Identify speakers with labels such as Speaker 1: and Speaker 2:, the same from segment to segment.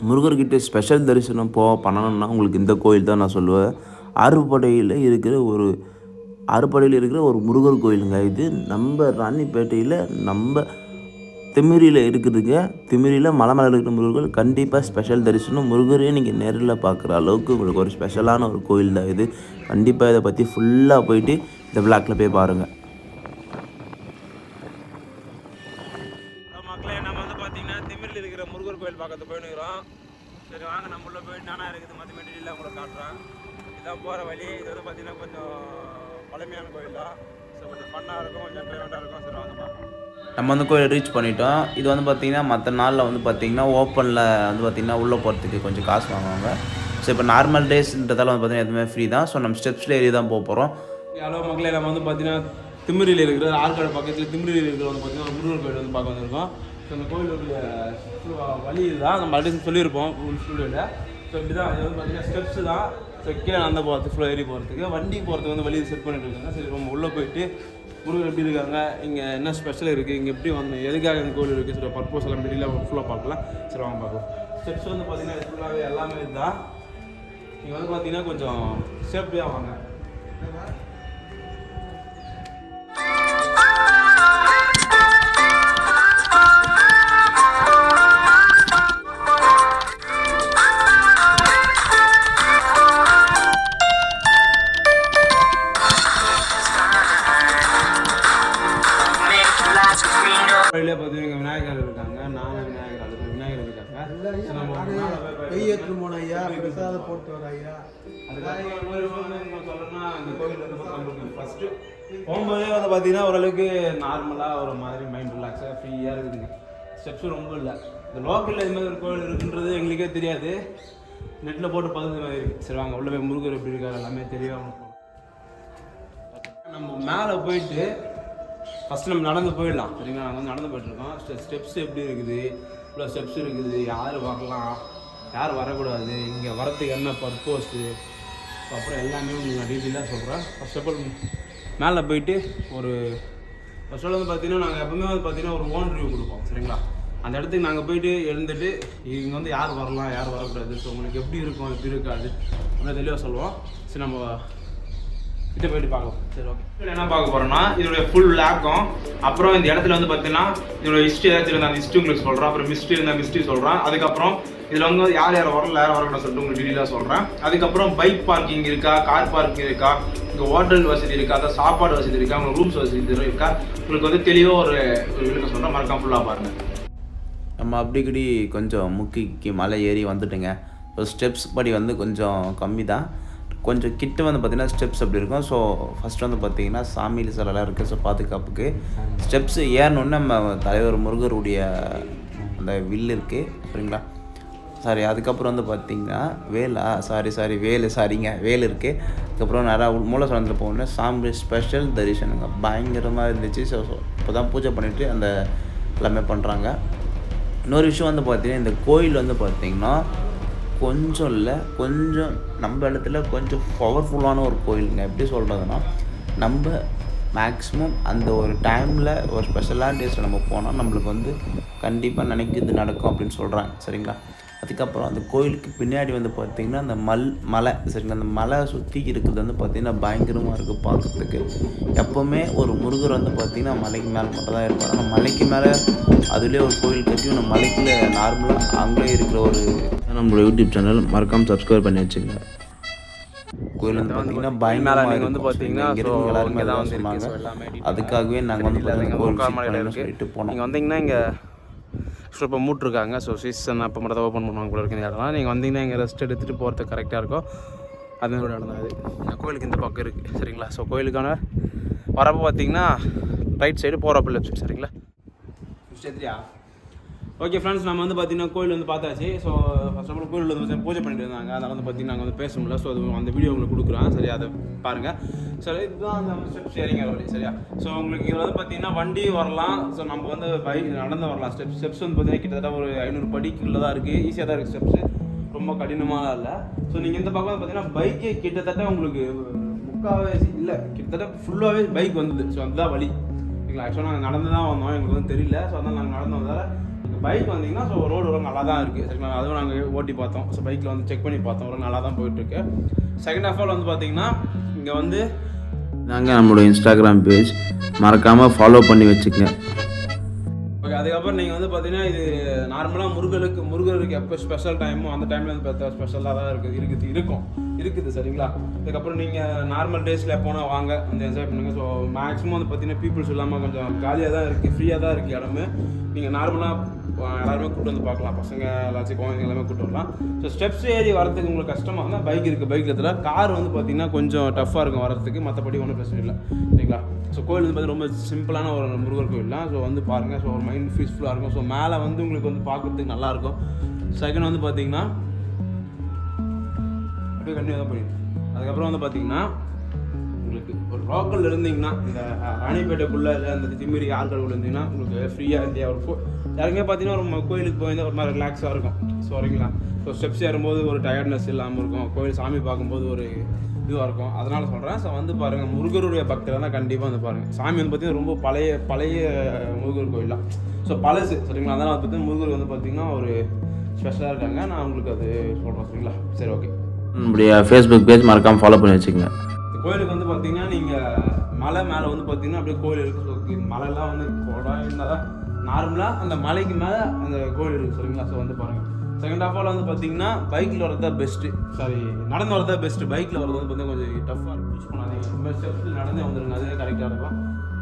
Speaker 1: முருகர்கிட்ட special தரிசனம் பண்ணணும்னா உங்களுக்கு இந்த கோயில் தான் நான் சொல்லுவேன். ஆறுபடையில் இருக்கிற ஒரு முருகர் கோயிலுங்க இது. நம்ம ராணிப்பேட்டையில் நம்ம திமிரியில் இருக்குதுங்க. திமிரியில் மலை மேலே இருக்கிற முருகர் கண்டிப்பாக ஸ்பெஷல் தரிசனம். முருகரே நீங்கள் நேரில் பார்க்குற அளவுக்கு உங்களுக்கு ஒரு ஸ்பெஷலான ஒரு கோயில் தான் இது. கண்டிப்பாக இதை பற்றி ஃபுல்லாக போயிட்டு இந்த விளாக்கில் போய் பாருங்கள்.
Speaker 2: மக்களே, நம்ம வந்து பார்த்தீங்கன்னா திமிரில் இருக்கிற முருகர் கோயில் பார்க்கறது போயிடுக்கிறோம். சரி வாங்க, நம்ம உள்ள போயிட்டு நானா இருக்குது மற்ற மெட்டீரியல் உங்களை காட்டுறேன். இதான் போகிற வழி. இது வந்து பார்த்தீங்கன்னா கொஞ்சம் பழமையான கோயில் தான். ஸோ கொஞ்சம் ஃபன்னாக இருக்கும், கொஞ்சம் என்டர்டைன்மெண்ட்டாக இருக்கும். சரி வாங்க பார்க்கலாம்.
Speaker 1: நம்ம வந்து கோயில் ரீச் பண்ணிட்டோம். இது வந்து பார்த்திங்கன்னா மற்ற நாளில் வந்து பார்த்திங்கன்னா ஓப்பனில் வந்து பார்த்திங்கன்னா உள்ளே போகிறதுக்கு கொஞ்சம் காசு வாங்குவாங்க. ஸோ இப்போ நார்மல் டேஸ்ன்றதால வந்து பார்த்திங்கன்னா எதுவுமே ஃப்ரீ தான். ஸோ நம்ம ஸ்டெப்ஸில் ஏறி தான் போக போகிறோம்.
Speaker 2: ஹலோ மக்களே, நம்ம வந்து பார்த்தீங்கன்னா திமிரியில் இருக்கிற ஆற்காடு பக்கத்தில் திமிரியில் இருக்கிற வந்து பார்த்தீங்கன்னா முருகர் கோயில் வந்து பார்க்க வந்திருக்கோம். ஸோ அந்த கோயிலுடைய வழி இதுதான். நம்ம ஆல்ரெடி சொல்லியிருப்போம் ஸ்டூடியோவில். ஸோ இப்படி தான் இது வந்து பார்த்தீங்கன்னா ஸ்டெப்ஸு தான். ஸோ கீழே அந்த போகிறது ஃபுல்லாக ஏறி போகிறதுக்கு வண்டி போகிறதுக்கு வந்து வழி செட் பண்ணிட்டு இருக்காங்க. சரி நம்ம உள்ளே போயிட்டு முருகர் எப்படி இருக்காங்க, இங்கே என்ன ஸ்பெஷல் இருக்குது, இங்கே எப்படி வந்து எதுக்காக இந்த கோயில் இருக்குது, சரி பர்பஸ் எல்லாம் டெய்லியில் ஃபுல்லாக பார்க்கலாம். சரி வாங்க பார்க்கலாம். ஸ்டெப்ஸ் வந்து பார்த்தீங்கன்னா ஃபுல்லாகவே எல்லாமே இதுதான். இங்கே வந்து பார்த்தீங்கன்னா கொஞ்சம் சேஃப்டியாக வாங்க. கோயிலே பார்த்தீங்கன்னா விநாயகர் இருக்காங்க, விநாயகர் அதுக்கு விநாயகர் இருக்காங்க.
Speaker 3: கையேற்று ஐயா, பிரசாத போட்டு வர ஐயா.
Speaker 2: சொல்லணும்னா இந்த கோயில் வந்து நம்மளுக்கு ஃபஸ்ட்டு போகும்போதே வந்து பார்த்தீங்கன்னா ஓரளவுக்கு நார்மலாக ஒரு மாதிரி மைண்ட் ரிலாக்ஸாக ஃப்ரீயாக இருக்குதுங்க. ஸ்டெப்ஸும் ரொம்ப இல்லை. இந்த லோக்கலில் இது மாதிரி ஒரு கோயில் இருக்குன்றது எங்களுக்கே தெரியாது. நெட்டில் போட்டு பார்த்து மாதிரி இருக்குது. சரி வாங்க உள்ள போய் முருகர் எப்படி இருக்காரு எல்லாமே தெரியும். நம்ம மேலே போயிட்டு ஃபஸ்ட்டு நம்ம நடந்து போயிடலாம். சரிங்களா, நாங்கள் வந்து நடந்து போய்ட்டுருக்கோம். ஸ்டெப்ஸ் எப்படி இருக்குது, இவ்வளோ ஸ்டெப்ஸ் இருக்குது, யார் வரலாம், யார் வரக்கூடாது, இங்கே வரத்துக்கு என்ன பர்பஸு, அப்புறம் எல்லாமே உங்களுக்கு நான் டீட்டெயிலாக சொல்கிறேன். ஃபஸ்ட் ஆஃப் ஆல் மேலே போயிட்டு ஒரு ஃபஸ்ட் ஆல் வந்து பார்த்திங்கன்னா நாங்கள் எப்பவுமே வந்து பார்த்திங்கன்னா ஒரு ஓன் ரிவ்யூ கொடுப்போம். சரிங்களா, அந்த இடத்துக்கு நாங்கள் போயிட்டு எழுந்துட்டு இங்கே வந்து யார் வரலாம், யார் வரக்கூடாது, ஸோ உங்களுக்கு எப்படி இருக்கும், எப்படி இருக்காது அப்படின்னு தெளிவாக சொல்லுவோம். சரி நம்ம கிட்ட போயிட்டு பார்க்கலாம். சரி ஓகே, என்ன பார்க்க போகிறோம்னா இதோடைய ஃபுல் லேக்கம், அப்புறம் இந்த இடத்துல வந்து பார்த்தீங்கன்னா இதோட ஹிஸ்ட்ரி ஏதாச்சும் இருந்தால் அந்த ஹிஸ்ட்ரி உங்களுக்கு சொல்கிறேன், அப்புறம் மிஸ்ட்ரி இருந்தால் மிஸ்ட்ரி சொல்கிறேன், அதுக்கப்புறம் இதில் வந்து யார் வரல யார் வரக்கூடாது சொல்லிட்டு உங்களுக்கு டீட்டெயிலாக சொல்கிறேன். அதுக்கப்புறம் பைக் பார்க்கிங் இருக்கா, கார் பார்க்கிங் இருக்கா, இங்கே ஹோட்டல் வசதி இருக்கா, அதாவது சாப்பாடு வசதி இருக்கா, உங்களுக்கு ரூம்ஸ் வசதி இருக்கா, உங்களுக்கு வந்து தெளிவாக ஒரு விளக்கம் சொல்கிறேன். மறக்காம ஃபுல்லாக பாருங்கள்.
Speaker 1: நம்ம அப்படிக்கடி கொஞ்சம் முக்கிக்கு மலை ஏறி வந்துட்டுங்க. ஒரு ஸ்டெப்ஸ் படி வந்து கொஞ்சம் கம்மி தான். கொஞ்சம் கிட்ட வந்து பார்த்திங்கன்னா ஸ்டெப்ஸ் அப்படி இருக்கும். ஸோ ஃபஸ்ட்டு வந்து பார்த்திங்கன்னா சாமி சிலைலாம் இருக்குது. ஸோ பாதுகாப்புக்கு ஸ்டெப்ஸு ஏறணுன்னு நம்ம தலைவர் முருகருடைய அந்த வில் இருக்குது. சரிங்களா, சாரி அதுக்கப்புறம் வந்து பார்த்திங்கன்னா வேல் இருக்குது. அதுக்கப்புறம் நிறையா மூலஸ்தானத்தில் போகணுன்னா சாமி ஸ்பெஷல் தரிசனங்க பயங்கரமாக இருந்துச்சு. ஸோ இப்போ தான் பூஜை பண்ணிவிட்டு அந்த எல்லாமே பண்ணுறாங்க. இன்னொரு விஷயம் வந்து பார்த்திங்கன்னா இந்த கோயில் வந்து பார்த்திங்கன்னா கொஞ்சம் நம்ம இடத்துல கொஞ்சம் பவர்ஃபுல்லான ஒரு கோயிலுங்க. எப்படி சொல்கிறதுனா, நம்ம மேக்ஸிமம் அந்த ஒரு டைமில் ஒரு ஸ்பெஷலான டேஸில் நம்ம போனால் நம்மளுக்கு வந்து கண்டிப்பாக நினைக்கிறது நடக்கும் அப்படின்னு சொல்கிறாங்க. சரிங்களா, அதுக்கப்புறம் அந்த கோயிலுக்கு பின்னாடி வந்து பார்த்திங்கன்னா அந்த மலை சரிங்களா, அந்த மலை சுற்றி இருக்கிறது வந்து பார்த்திங்கன்னா பயங்கரமாக இருக்குது பார்க்குறதுக்கு. எப்போவுமே ஒரு முருகர் வந்து பார்த்திங்கன்னா மலைக்கு மேலே மட்டும் தான் இருப்பார். ஆனால் மலைக்கு மேலே அதுலேயே ஒரு கோயில் கட்டி நம்ம மலைக்குள்ளே நார்மலாக அங்கே இருக்கிற ஒரு நம்மளோட யூடியூப் சேனல் மறக்காமல் சப்ஸ்கிரைப் பண்ணி வச்சுங்க. கோயில் வந்து பார்த்திங்கன்னா பயங்கரமாக வந்து பார்த்திங்கன்னா எல்லாருமே தான் சொன்னாங்க. அதுக்காகவே நாங்கள் வந்து கோயில் சொல்லிட்டு போனோம்.
Speaker 2: நீங்கள் வந்தீங்கன்னா இங்கே இப்போ மூட்டிருக்காங்க. ஸோ சீசன் அப்போ மட்டும் தான் ஓப்பன் பண்ணுவாங்க போல இருக்குது இந்த இடம்லாம். நீங்கள் வந்தீங்கன்னா இங்கே ரெஸ்ட் எடுத்துகிட்டு போகிறதுக்கு கரெக்டாக இருக்கும். அதனோட இடம் தான் அது. இந்த கோயிலுக்கு இந்த பக்கம் இருக்குது. சரிங்களா, ஸோ கோயிலுக்கான வரப்போ பார்த்தீங்கன்னா ரைட் சைடு போகிறப்ப லெஃப்ட் சைடு. சரிங்களா, சரியா ஓகே ஃப்ரெண்ட்ஸ், நம்ம வந்து பார்த்தீங்கன்னா கோயில் வந்து பார்த்தாச்சு. ஸோ ஃபர்ஸ்ட் ஆஃப் ஆல் கோயில் வந்து பூஜை பண்ணிட்டு இருந்தாங்க. அதனால் வந்து பார்த்தீங்கன்னா நாங்கள் வந்து பேச முடியல. ஸோ அது அந்த வீடியோ உங்களுக்கு கொடுக்குறோம். சரி, அதை பாருங்கள். சரி, இதுதான் அந்த ஸ்டெப்ஸ் ஏறிங்க வழி. சரியா, ஸோ உங்களுக்கு இதில் வந்து பார்த்தீங்கன்னா வண்டி வரலாம். ஸோ நம்ம வந்து நடந்து வரலாம். ஸ்டெப்ஸ் வந்து பார்த்தீங்கன்னா கிட்டத்தட்ட ஒரு 500 படிக்குள்ளே தான் இருக்குது. ஈஸியாக தான் இருக்குது ஸ்டெப்ஸு, ரொம்ப கடினமாக இல்லை. ஸோ நீங்கள் இந்த பக்கம் பார்த்தீங்கன்னா பைக்கு கிட்டத்தட்ட உங்களுக்கு முக்கால்வாசி இல்லை, கிட்டத்தட்ட ஃபுல்லாகவே பைக் வந்தது. ஸோ அதுதான் வழி. ஆக்சுவலாக நாங்கள் நடந்து தான் வந்தோம், எங்களுக்கு வந்து தெரியல. ஸோ அதனால் நாங்கள் நடந்து வந்தால் பைக் வந்தீங்கன்னா ஸோ ரோடு ஒரு நல்லா தான் இருக்குது சரிங்களா. அதுவும் நாங்கள் ஓட்டி பார்த்தோம். ஸோ பைக்கில் வந்து செக் பண்ணி பார்த்தோம், ஒரு நல்லா தான் போயிட்டுருக்கு. செகண்ட் ஆஃப் ஆல் வந்து பார்த்தீங்கன்னா இங்கே வந்து
Speaker 1: நாங்கள் நம்மளோட இன்ஸ்டாகிராம் பேஜ் மறக்காமல் ஃபாலோ பண்ணி வச்சுக்கங்க.
Speaker 2: ஓகே, அதுக்கப்புறம் நீங்கள் வந்து பார்த்தீங்கன்னா இது நார்மலாக முருகருக்கு எப்போ ஸ்பெஷல் டைமோ அந்த டைமில் வந்து பார்த்தா ஸ்பெஷலாக தான் இருக்குது சரிங்களா. அதுக்கப்புறம் நீங்கள் நார்மல் டேஸில் போனால் வாங்க வந்து என்ஜாய் பண்ணுங்கள். ஸோ மேக்ஸிமம் வந்து பார்த்தீங்கன்னா பீப்புள்ஸ் இல்லாமல் கொஞ்சம் காலியாக தான் இருக்குது, ஃப்ரீயாக தான் இருக்குது இடமே. நீங்கள் நார்மலாக எல்லாருமே கூப்பிட்டு வந்து பார்க்கலாம், பசங்க எல்லாச்சும் குழந்தைங்க எல்லாமே கூப்பிட்டு வரலாம். ஸோ ஸ்டெப்ஸ் ஏறி வரதுக்கு உங்களுக்கு கஷ்டமாக இருந்தால் பைக் இருக்குது, பைக் இடத்துல கார் வந்து பார்த்தீங்கன்னா கொஞ்சம் டஃப்பாக இருக்கும் வரதுக்கு, மற்றபடி ஒன்றும் பிரச்சனை இல்லை சரிங்களா. ஸோ கோயில் வந்து பார்த்தீங்கன்னா ரொம்ப சிம்பிளான ஒரு முருகர் கோயில் தான். ஸோ வந்து பாருங்கள், ஸோ ஒரு மைண்ட் பீஸ்ஃபுல்லாக இருக்கும். ஸோ மேலே வந்து உங்களுக்கு வந்து பார்க்குறதுக்கு நல்லாயிருக்கும். செகண்ட் வந்து பார்த்தீங்கன்னா அப்படியே கண்டிப்பாக தான் போயிடும். அதுக்கப்புறம் வந்து பார்த்தீங்கன்னா உங்களுக்கு ஒரு லோக்கல் இருந்தீங்கன்னா இந்த ராணிப்பேட்டைக்குள்ளே இல்லை அந்த திமிரி ஆட்கள் இருந்தீங்கன்னா உங்களுக்கு ஃப்ரீயாக இந்தியா இருக்கும். யாருமே பார்த்தீங்கன்னா ஒரு கோயிலுக்கு போயிருந்தால் ஒரு மாதிரி ரிலாக்ஸாக இருக்கும். ஸோ வரீங்களா, ஸோ ஸ்டெப்ஸ் ஏறும்போது ஒரு டயர்ட்னஸ் இல்லாமல் இருக்கும், கோயில் சாமி பார்க்கும்போது ஒரு இதுவாக இருக்கும். அதனால் சொல்கிறேன். ஸோ வந்து பாருங்கள், முருகருடைய பக்தர் தான் கண்டிப்பாக வந்து பாருங்கள். சாமி வந்து பார்த்தீங்கன்னா ரொம்ப பழைய முருகர் கோயில் தான். ஸோ பழசு சரிங்களா. அதனால் வந்து முருகர் வந்து பார்த்திங்கன்னா ஒரு ஸ்பெஷலாக இருக்காங்க. நான் உங்களுக்கு அது சொல்கிறேன் சரிங்களா. சரி, ஓகே.
Speaker 1: நம்மளுடைய ஃபேஸ்புக் பேஜ் மறக்காமல் ஃபாலோ பண்ணி வச்சுக்கோங்க.
Speaker 2: இந்த கோயிலுக்கு வந்து பார்த்தீங்கன்னா நீங்கள் மலை மேலே வந்து பார்த்தீங்கன்னா அப்படியே கோயில் இருக்குது. ஸோ மலைலாம் வந்து குடம் இருந்தால் நார்மலாக அந்த மலைக்கு மேலே அந்த கோயில் இருக்குது சரிங்களா. ஸோ வந்து பாருங்கள். செகண்ட் ஆஃப் ஆல் வந்து பார்த்தீங்கன்னா பைக்கில் வரது தான் பெஸ்ட்டு, சாரி நடந்து வரது தான் பெஸ்ட்டு. பைக்கில் வரது வந்து பார்த்தீங்கன்னா கொஞ்சம் டஃப்பாக யூஸ் பண்ணாதீங்க. ரொம்ப ஸ்டெப்ஸ் நடந்தே வந்துடுங்க, அதுவே கரெக்டாக இருக்கும்.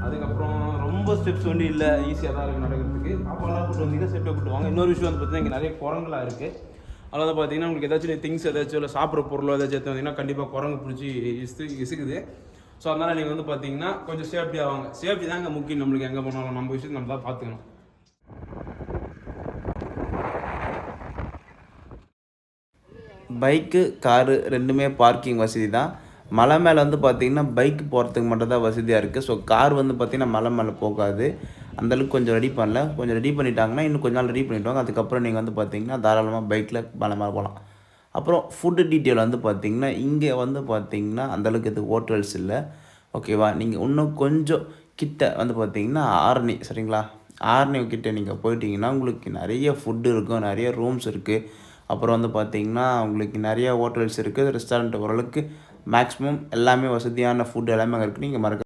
Speaker 2: அதுக்கப்புறம் ரொம்ப ஸ்டெப்ஸ் வந்து இல்லை, ஈஸியாக தான் இருக்குது நடக்கிறதுக்கு. பாப்பாலாம் கூப்பிட்டு வந்தீங்கன்னா சேஃப்டியாக கூப்பிட்டு வாங்க. இன்னொரு விஷயம் வந்து பார்த்தீங்கன்னா இங்கே நிறைய குரங்குலாம் இருக்குது. அதில் வந்து பார்த்தீங்கன்னா உங்களுக்கு ஏதாச்சும் திங்ஸ் ஏதாச்சும் இல்லை சாப்பிட்ற பொருளோ ஏதாச்சும் எடுத்து வந்தீங்கன்னா கண்டிப்பாக குரங்கு பிடிச்சி இசுக்குது. ஸோ அதனால் நீங்கள் வந்து பார்த்தீங்கன்னா கொஞ்சம் சேஃப்டியாக வாங்க. சேஃப்டி தாங்க முக்கியம் நம்மளுக்கு, எங்கே போனாலும் நம்ம விஷயத்தை நம்ம தான் பார்த்துக்கணும்.
Speaker 1: பைக்கு காரு ரெண்டுமே பார்க்கிங் வசதி தான். மலை மேலே வந்து பார்த்திங்கன்னா பைக் போகிறதுக்கு மட்டும் தான் வசதியாக இருக்குது. ஸோ கார் வந்து பார்த்திங்கன்னா மலை மேலே போகாது, அந்தளவுக்கு கொஞ்சம் ரெடி பண்ணல. கொஞ்சம் ரெடி பண்ணிட்டாங்கன்னா இன்னும் கொஞ்சம் நாள் ரெடி பண்ணிவிடுவாங்க. அதுக்கப்புறம் நீங்கள் வந்து பார்த்திங்கன்னா தாராளமாக பைக்கில் மலை மேலே போகலாம். அப்புறம் ஃபுட்டு டீட்டெயில் வந்து பார்த்திங்கன்னா இங்கே வந்து பார்த்திங்கன்னா அந்தளவுக்கு இது ஹோட்டல்ஸ் இல்லை, ஓகேவா. நீங்கள் இன்னும் கொஞ்சம் கிட்ட வந்து பார்த்திங்கன்னா ஆரணி சரிங்களா. ஆரணி கிட்ட நீங்கள் போயிட்டீங்கன்னா உங்களுக்கு நிறைய ஃபுட்டு இருக்கும், நிறைய ரூம்ஸ் இருக்குது. அப்புறம் வந்து பார்த்திங்கன்னா உங்களுக்கு நிறைய ஹோட்டல்ஸ் இருக்குது, ரெஸ்டாரண்ட் ஓரளவுக்கு மேக்ஸிமம் எல்லாமே வசதியான ஃபுட் எல்லாமே அங்கே இருக்குது. நீங்கள்